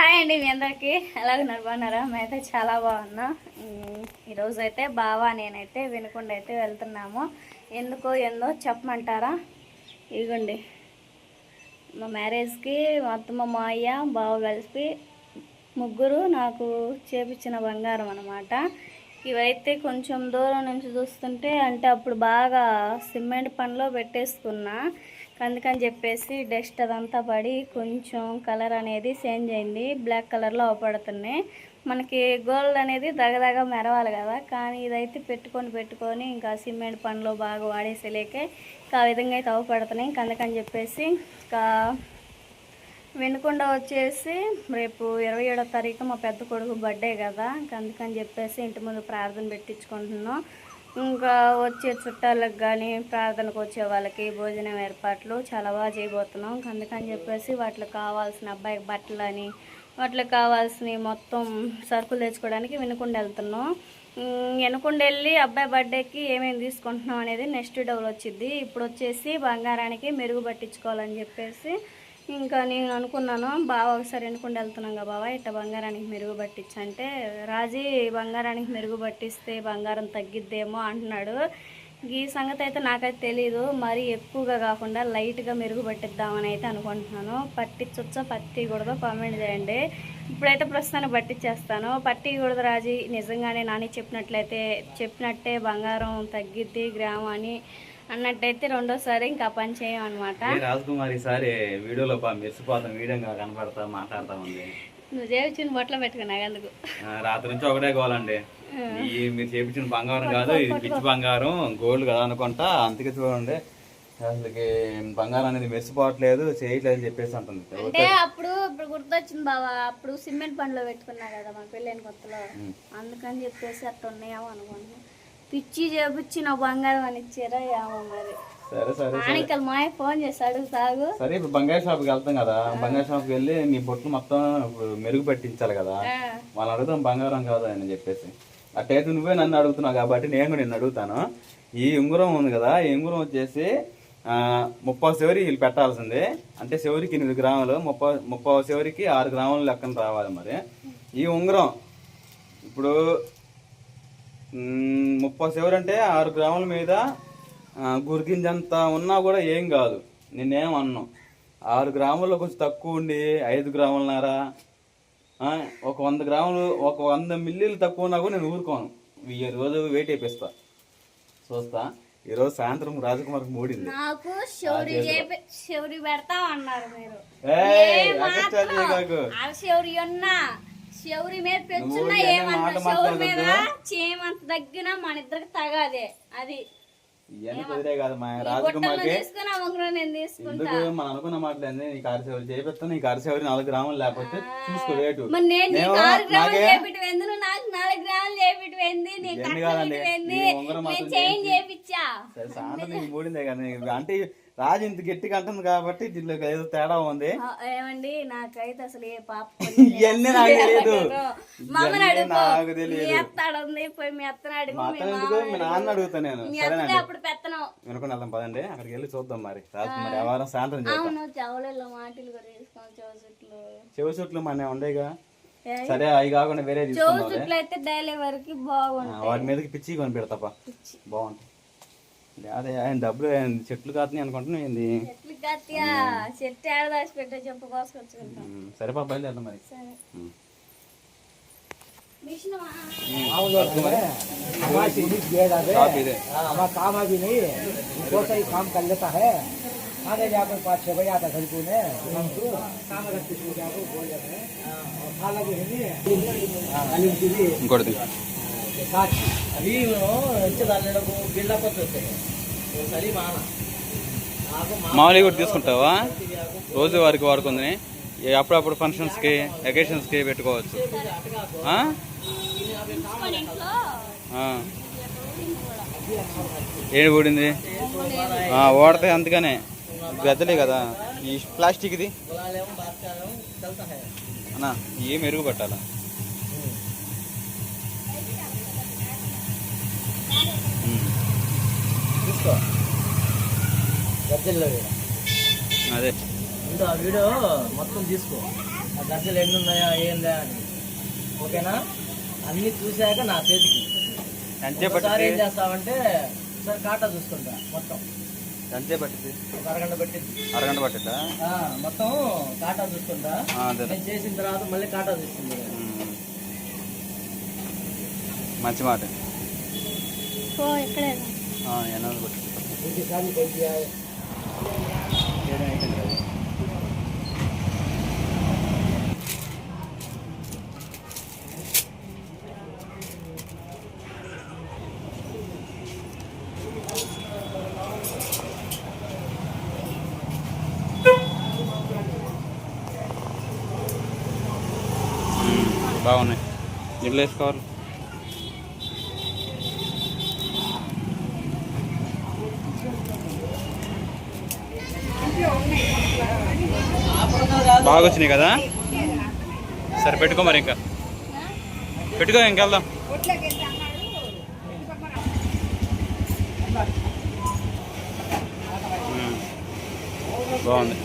Hi అండి, మీ అందరికీ ఎలాగున్నారు? బాగున్నారా? మేమైతే చాలా బాగున్నా. ఈరోజు అయితే బావా నేనైతే వినకుండ అయితే వెళ్తున్నాము. ఎందుకో ఏందో చెప్పమంటారా? ఇదిగోండి, మా మ్యారేజ్కి మా అత్తమ్మ, మా అయ్య, బావ కలిసి ముగ్గురు నాకు చేపించిన బంగారం అన్నమాట. ఇవైతే కొంచెం దూరం నుంచి చూస్తుంటే అంటే అప్పుడు బాగా సిమెంట్ పనిలో పెట్టేసుకున్నా, అందుకని చెప్పేసి డస్ట్ అదంతా పడి కొంచెం కలర్ అనేది చేంజ్ అయింది. బ్లాక్ కలర్లో అవపడుతున్నాయి. మనకి గోల్డ్ అనేది దగదగ మెరవాలి కదా, కానీ ఇదైతే పెట్టుకొని ఇంకా సిమెంట్ పనిలో బాగా వాడేసేలేకే ఆ విధంగా అయితే అవపడుతున్నాయి. అందుకని చెప్పేసి ఇంకా వినకుండా వచ్చేసి రేపు 27వ తారీఖు మా పెద్ద కొడుకు బర్త్డే కదా, అందుకని చెప్పేసి ఇంటి ముందు ప్రార్థన పెట్టించుకుంటున్నాం. ఇంకా వచ్చే చుట్టాలకు కానీ ప్రార్థనకు వచ్చే వాళ్ళకి భోజనం ఏర్పాట్లు చాలా బాగా చేయబోతున్నాం. అందుకని చెప్పేసి వాటికి కావాల్సిన అబ్బాయికి బట్టలని వాటికి కావాల్సినవి మొత్తం సరుకులు తెచ్చుకోవడానికి వినకుండా వెళ్తున్నాం. వినకుండా వెళ్ళి అబ్బాయి బర్త్డేకి ఏమేమి తీసుకుంటున్నాం అనేది నెక్స్ట్ డౌల్ వచ్చింది. ఇప్పుడు వచ్చేసి బంగారానికి మెరుగు పట్టించుకోవాలని చెప్పేసి ఇంకా నేను అనుకున్నాను, బావ ఒకసారి ఎన్నుకుండా వెళ్తున్నాం కదా బావ, ఇట్లా బంగారానికి మెరుగు పట్టించంటే రాజీ బంగారానికి మెరుగు పట్టిస్తే బంగారం తగ్గిద్దేమో అంటున్నాడు. ఈ సంగతి అయితే నాకైతే తెలీదు, మరీ ఎక్కువగా కాకుండా లైట్గా మెరుగు పట్టిద్దామని అయితే అనుకుంటున్నాను. పట్టించొచ్చా పట్టికూడదో కామెంట్ చేయండి. ఇప్పుడైతే ప్రస్తుతానికి పట్టించేస్తాను. పట్టికూడదు రాజీ, నిజంగానే నాని చెప్పినట్టే బంగారం తగ్గిద్ది గ్రామం అని అన్నట్టయితే రెండోసారి ఇంకా పని చేయం అనమాట. రాజకుమారి ఈసారి వీడియోలో మెరిసిపోతాం, వీడియో కనపడతా మాట్లాడతా ఉంది. నువ్వు చేయించిన బొట్టలో పెట్టుకున్నావు అందుకు రాత్రి నుంచి ఒకటే గోలండి. మీరు చేయించిన బంగారం కాదు, ఇది పిచ్చి బంగారం, గోల్డ్ కదా అనుకుంటా. అందుకే చూడండి అసలుకి బంగారం అనేది మెరిసిపోవట్లేదు, చేయట్లేదు అని చెప్పేసి అంటుంది. అంటే అప్పుడు గుర్తొచ్చింది బావా, అప్పుడు సిమెంట్ పండ్లో పెట్టుకున్నా కదా మన పెళ్ళైన కొత్తలో, అందుకని చెప్పేసి అట్లా ఉన్నాయేమో అనుకుంటున్నాను. పిచ్చి చేపించి నా బంగారం అని ఇచ్చారా ఏమో మరి. సరే సరే ఆనికల్ మాయ ఫోన్ చేసి అడుగుతాగు. సరే ఇప్పుడు బంగారు షాప్కి వెళ్తాం కదా, బంగారు షాప్కి వెళ్ళి మీ బొట్లు మొత్తం మెరుగు పెట్టించాలి కదా, వాళ్ళు అడుగుతాం బంగారం కాదు అని చెప్పేసి. అట్టయితే నువ్వే నన్ను అడుగుతున్నావు కాబట్టి నేను నిన్ను అడుగుతాను. ఈ ఉంగరం ఉంది కదా, ఈ ఉంగరం వచ్చేసి 30 చివరి వీళ్ళు పెట్టాల్సిందే. అంటే చివరికి 8 గ్రాములు, 30 చివరికి 6 గ్రాముల లెక్కన రావాలి. మరి ఈ ఉంగరం ఇప్పుడు 30 చివరి అంటే 6 గ్రాముల మీద గురిగింజంత ఉన్నా కూడా ఏం కాదు, నేనేం అన్నాను. 6 గ్రాముల్లో కొంచెం తక్కువ ఉండి 5 గ్రాములన్నర, ఒక 100 గ్రాములు, ఒక 100 మిల్లీలు తక్కువ ఉన్నా కూడా నేను ఊరుకోను. ఈ రోజు వెయిట్ అయిపోస్తా చూస్తా. ఈ రోజు సాయంత్రం రాజకుమార్కి మూడింది. నాకు శౌరి పెడతా అన్నారు మీరు, శౌరి మీద పెంచున్నా ఏమన్నా శౌరి మీద చేయమంత తగ్గిన మన ఇద్దరికి తగాదే. అది ఇవన్నీ కుదిరే కాదు మా రాజకుమార్కి. ఎందుకు మనం అనుకున్న మాటలేంది, నీకు అరసేవరి చేపిస్తాను, నీకు అరసేవరి 4 గ్రాములు లేకపోతే చూసుకో రేటు. మూడిందే కదా అంటే రాజు ఇంత గట్టిగా అంటుంది కాబట్టి దీంట్లో ఏదో తేడా ఉంది. ఏమండి నాకైతే అసలు ఏ పాప ఇవన్నీ నాకు తెలియదు, నాకు తెలియదు. మీ నాన్న అడుగుతా నేను. సరేనండి వినుకుని వెళ్దాం పదండి, అక్కడికి వెళ్ళి చూద్దాం. మరి రాజకుమారి ఎవరం సాయంత్రం చెవి చుట్లు మన ఉండేగా. సరే అవి కాకుండా వేరే వాటి మీదకి పిచ్చి కొని పెడతాపా, బాగుంటాయి. అదే ఆయన డబ్బులు చెట్లు కాతున్నాయి అనుకుంటున్నావు ఏంది? సరే పాప బయలుదేరదాం మరి. काम अभी नहीं है, बहुत सारी काम कर लेता है। आगे जाकर 5-6 बजे आता घर को काम ఇంకోటి अभी మామూలుగా కూడా తీసుకుంటావా? రోజు వారికి వాడుకుందని అప్పుడప్పుడు ఫంక్షన్స్కి అకేషన్స్కి పెట్టుకోవచ్చు. ఏడు కూడింది వాడతాయి, అందుకనే గద్దలే కదా. ఈ ప్లాస్టిక్ది అన్నా ఏ మెరుగు పట్టాలా? గద్దెల్లో అదే వీడియో మొత్తం తీసుకో. దర్శలు ఎన్ని ఉన్నాయా ఏందా అని, ఓకేనా? అన్ని చూశాక నా చేతికి ఒకసారి ఏం చేస్తావంటే ఒకసారి కాటా చూసుకుంటా మొత్తం. అంతే పట్టింది, ఒక అరగంట పట్టింది. అరగంట పట్టిద్దా? మొత్తం కాటా చూసుకుంటా. నేను చేసిన తర్వాత మళ్ళీ కాటా చూస్తుంది. మంచి మాట. ఇక్కడే బాగున్నాయి. ఇంట్లో వేసుకోవాలి. బాగా వచ్చినాయి కదా? సరే పెట్టుకో మరి, ఇంకా పెట్టుకో, ఇంకెళ్దాం. బాగుంది.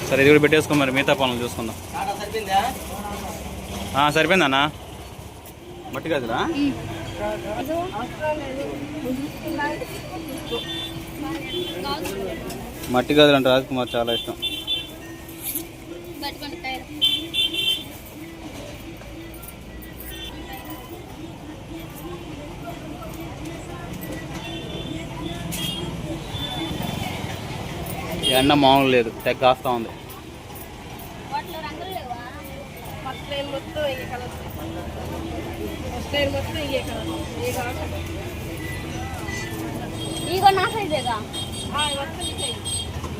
సరే ఇది కూడా పెట్టేసుకో, మరి మిగతా పనులు చూసుకుందాం. సరిపోయిందన్నా? మట్టి గదిలా? మట్టి గదులు అంటే రాజ్కుమార్ చాలా ఇష్టం. ఎండ మామూలు లేదు, తెగ కాస్తా ఉంది. ఇగో నా సైజేగా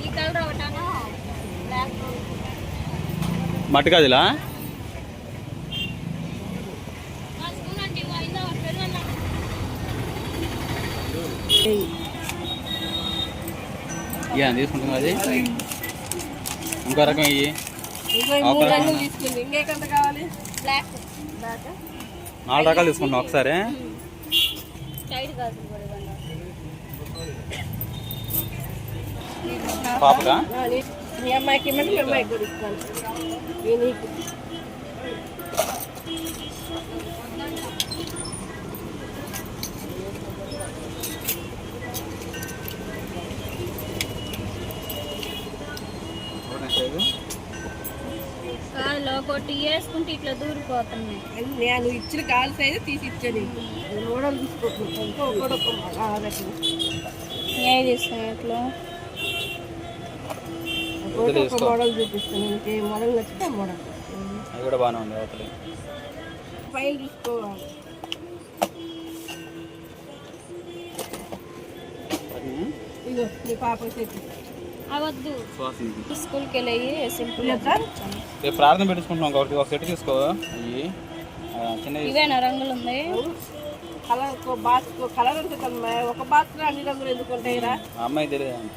ఈ కలర్ ఒకటాను బ్లాక్. మట్టి గదిలా? ఇక తీసుకుంటున్నా. అది ఇంకో రకం ఇవి 4 రకాలు తీసుకుంటాం ఒకసారి. పాపగా మీ అమ్మాయికి ఇమ్మంటే మీ అమ్మాయికి కూడా ఇస్తాను. కాదులో కొట్టి వేసుకుంటే ఇట్లా దూరిపోతున్నాయి. నేను ఇచ్చిన కాలు సైజు తీసి ఇచ్చాను. మోడల్ తీసుకుంటున్నాను. ఏ తీసుకున్నట్లు మోడల్ చూపిస్తాను. ఇంకే మోడల్ నచ్చితే మోడల్. అది కూడా బాగానే ఉంది. అవతల పైన చూసుకోవాలి. ఇగో మీ పాప సెట్ అవద్దు. స్కూల్కి వెళ్ళి సింపుల్ ప్రార్థన పెట్టించుకుంటున్నాం. కాబట్టి ఒక సెట్ తీసుకో. ఇవి చిన్న ఇవేనా రంగులు ఉంది? కలర్ బాక్స్ కలర్ ఉంటుంది. ఒక బాక్స్ లో అన్ని రంగులు ఎందుకు ఉంటాయిరా? అమ్మాయి తెలియదు.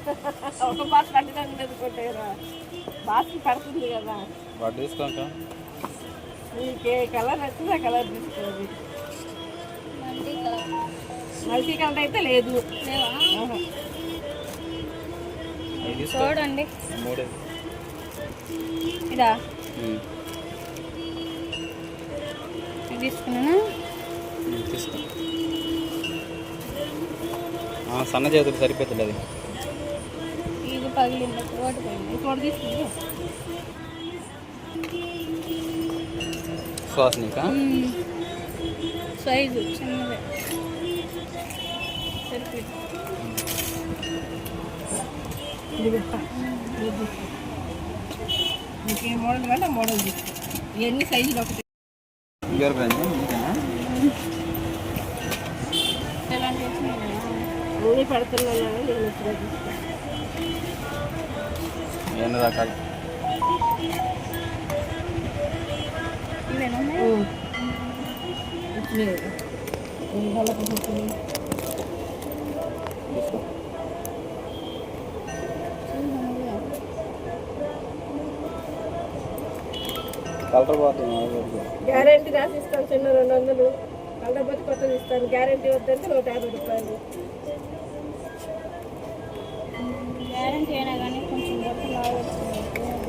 ఒక బాక్స్ అన్ని రంగులు ఎందుకు ఉంటాయిరా? బాక్స్ పడుతుంది కదా. వాడు తీసుకోక మీకు ఏ కలర్ నచ్చింది ఆ కలర్ తీసుకోవాలి. మల్టీ కలర్ అయితే లేదు. చూడండి. ఇదా తీసుకున్నాను. తీసుకో. సన్న చేతులు సరిపోతుంది. అది ఇది పగిలింది. ఓడిపోయింది. ఇంకోటి తీసుకుంది. శ్వాసనికా సైజు చిన్నదే సరిపోయింది. మీకు ఏ మోడల్ కంటే మోడల్ తీసుకో. ఇవన్నీ సైజులు ఒకటి. అన్నీ పడుతున్నాను. నేను ఇక్కడ తీసుకో. ఎన్ని రకాలు కలర్ పోతుంది. గ్యారెంటీ రాసిస్తాను. చిన్న 200 కలర్ పోతే కొత్తది ఇస్తాను. గ్యారెంటీ వద్దంటే 150 రూపాయలు. గ్యారెంటీ అయినా కానీ కొంచెం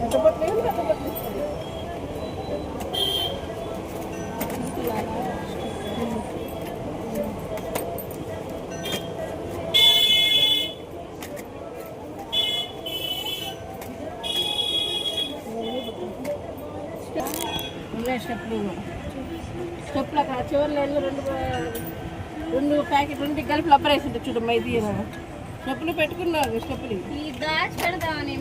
పెద్ద బొట్లు ఏమి పెద్ద బొట్లు ఇస్తాను. స్టెప్లు అక్కడ చివరిలో రెండు ప్యాకెట్ రెండు కలిపి లబ్బరేసి చూడమ్మా ఇది స్టెప్పులు పెట్టుకున్నారు స్టెప్పులు ఈ దాచి పెడదామని